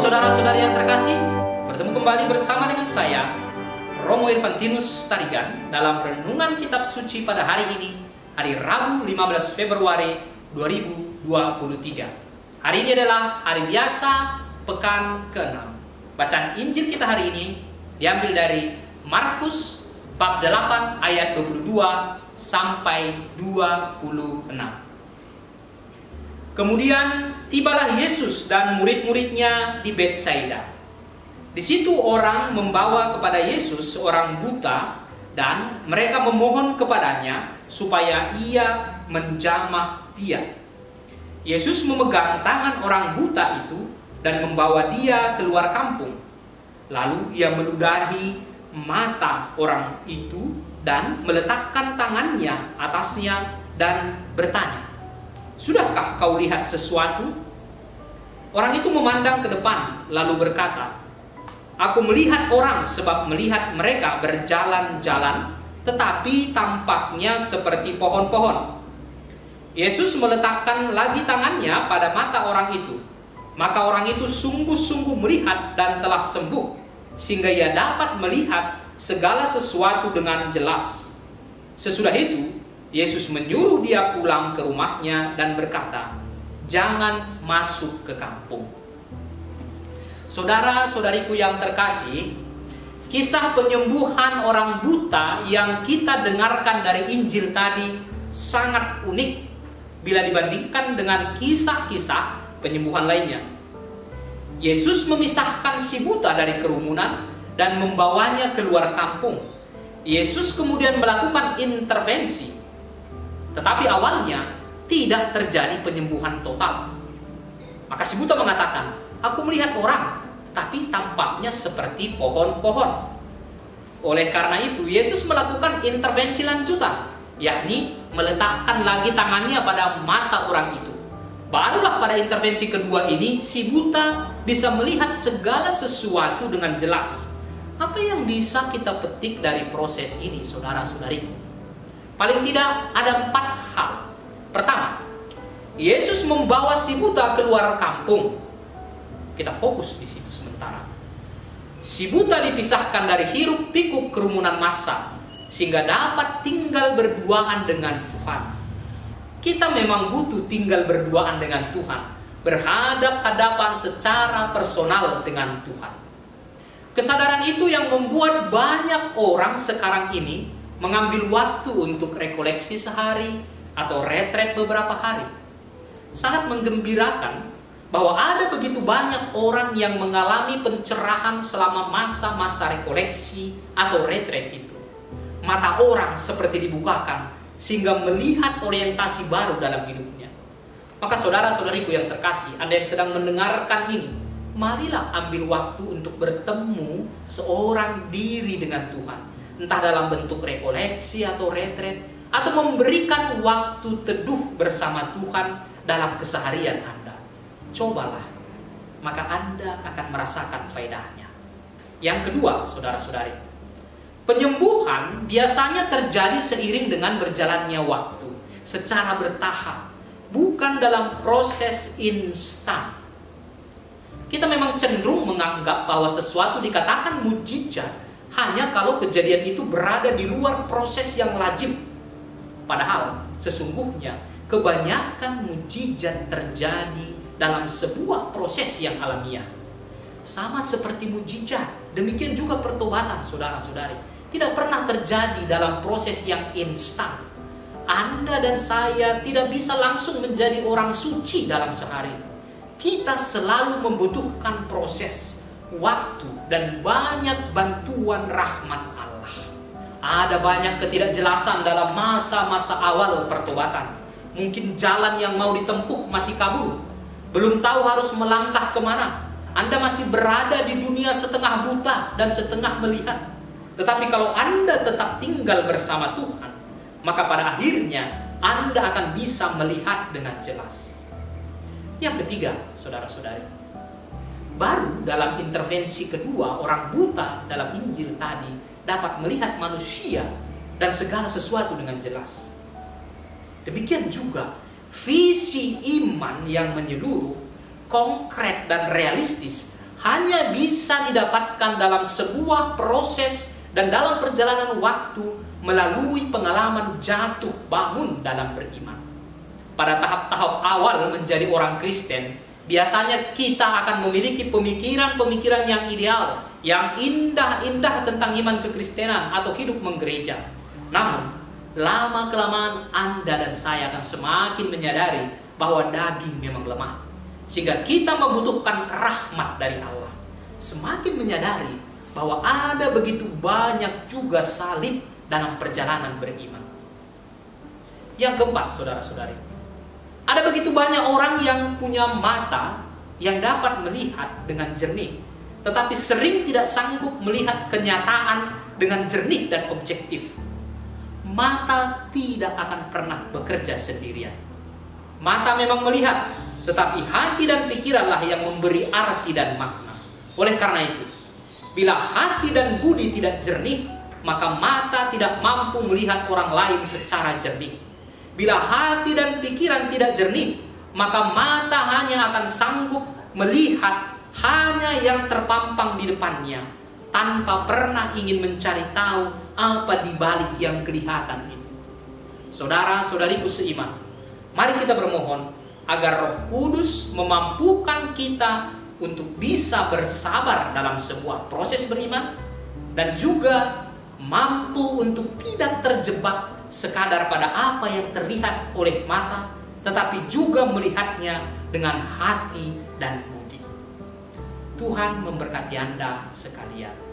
saudara-saudari yang terkasih, bertemu kembali bersama dengan saya, Romo Irvantinus Tarigan, dalam renungan kitab suci pada hari ini, hari Rabu 15 Februari 2023. Hari ini adalah hari biasa, pekan ke-6. Bacaan Injil kita hari ini diambil dari Markus bab 8 ayat 22 sampai 26. Kemudian tibalah Yesus dan murid-muridnya di Betsaida. Di situ orang membawa kepada Yesus seorang buta dan mereka memohon kepadanya supaya ia menjamah dia. Yesus memegang tangan orang buta itu dan membawa dia keluar kampung. Lalu ia meludahi mata orang itu dan meletakkan tangannya atasnya dan bertanya, "Sudahkah kau lihat sesuatu?" Orang itu memandang ke depan lalu berkata, "Aku melihat orang sebab melihat mereka berjalan-jalan, tetapi tampaknya seperti pohon-pohon." Yesus meletakkan lagi tangannya pada mata orang itu. Maka orang itu sungguh-sungguh melihat dan telah sembuh, sehingga ia dapat melihat segala sesuatu dengan jelas. Sesudah itu, Yesus menyuruh dia pulang ke rumahnya dan berkata, "Jangan masuk ke kampung." Saudara-saudariku yang terkasih, kisah penyembuhan orang buta yang kita dengarkan dari Injil tadi sangat unik bila dibandingkan dengan kisah-kisah penyembuhan lainnya. Yesus memisahkan si buta dari kerumunan dan membawanya keluar kampung. Yesus kemudian melakukan intervensi. Tetapi awalnya tidak terjadi penyembuhan total. Maka si buta mengatakan, "Aku melihat orang, tetapi tampaknya seperti pohon-pohon." Oleh karena itu, Yesus melakukan intervensi lanjutan, yakni meletakkan lagi tangannya pada mata orang itu. Barulah pada intervensi kedua ini, si buta bisa melihat segala sesuatu dengan jelas. Apa yang bisa kita petik dari proses ini, saudara-saudari? Paling tidak ada 4 hal. Pertama, Yesus membawa si buta keluar kampung. Kita fokus di situ sementara. Si buta dipisahkan dari hiruk pikuk kerumunan massa, sehingga dapat tinggal berduaan dengan Tuhan. Kita memang butuh tinggal berduaan dengan Tuhan, berhadap-hadapan secara personal dengan Tuhan. Kesadaran itu yang membuat banyak orang sekarang ini mengambil waktu untuk rekoleksi sehari atau retret beberapa hari. Sangat menggembirakan bahwa ada begitu banyak orang yang mengalami pencerahan selama masa-masa rekoleksi atau retret itu. Mata orang seperti dibukakan sehingga melihat orientasi baru dalam hidupnya. Maka saudara-saudariku yang terkasih, Anda yang sedang mendengarkan ini, marilah ambil waktu untuk bertemu seorang diri dengan Tuhan. Entah dalam bentuk rekoleksi atau retret, atau memberikan waktu teduh bersama Tuhan dalam keseharian Anda. Cobalah, maka Anda akan merasakan faedahnya. Yang kedua, saudara-saudari, penyembuhan biasanya terjadi seiring dengan berjalannya waktu, secara bertahap, bukan dalam proses instan. Kita memang cenderung menganggap bahwa sesuatu dikatakan mukjizat hanya kalau kejadian itu berada di luar proses yang lazim. Padahal sesungguhnya kebanyakan mukjizat terjadi dalam sebuah proses yang alamiah. Sama seperti mukjizat, demikian juga pertobatan, saudara-saudari, tidak pernah terjadi dalam proses yang instan. Anda dan saya tidak bisa langsung menjadi orang suci dalam sehari. Kita selalu membutuhkan proses, waktu, dan banyak bantuan rahmat Allah. Ada banyak ketidakjelasan dalam masa-masa awal pertobatan. Mungkin jalan yang mau ditempuh masih kabur. Belum tahu harus melangkah kemana. Anda masih berada di dunia setengah buta dan setengah melihat. Tetapi kalau Anda tetap tinggal bersama Tuhan, maka pada akhirnya Anda akan bisa melihat dengan jelas. Yang ketiga, saudara-saudari, baru dalam intervensi kedua, orang buta dalam Injil tadi dapat melihat manusia dan segala sesuatu dengan jelas. Demikian juga visi iman yang menyeluruh, konkret dan realistis hanya bisa didapatkan dalam sebuah proses dan dalam perjalanan waktu melalui pengalaman jatuh bangun dalam beriman. Pada tahap-tahap awal menjadi orang Kristen, biasanya kita akan memiliki pemikiran-pemikiran yang ideal, yang indah-indah tentang iman kekristenan atau hidup menggereja. Namun, lama-kelamaan Anda dan saya akan semakin menyadari bahwa daging memang lemah, sehingga kita membutuhkan rahmat dari Allah. Semakin menyadari bahwa ada begitu banyak juga salib dalam perjalanan beriman. Yang keempat, saudara-saudari, ada begitu banyak orang yang punya mata yang dapat melihat dengan jernih, tetapi sering tidak sanggup melihat kenyataan dengan jernih dan objektif. Mata tidak akan pernah bekerja sendirian. Mata memang melihat, tetapi hati dan pikiranlah yang memberi arti dan makna. Oleh karena itu, bila hati dan budi tidak jernih, maka mata tidak mampu melihat orang lain secara jernih. Bila hati dan pikiran tidak jernih, maka mata hanya akan sanggup melihat hanya yang terpampang di depannya, tanpa pernah ingin mencari tahu apa di balik yang kelihatan itu. Saudara-saudariku seiman, mari kita bermohon agar Roh Kudus memampukan kita untuk bisa bersabar dalam sebuah proses beriman, dan juga mampu untuk tidak terjebak sekadar pada apa yang terlihat oleh mata, tetapi juga melihatnya dengan hati dan budi. Tuhan memberkati Anda sekalian.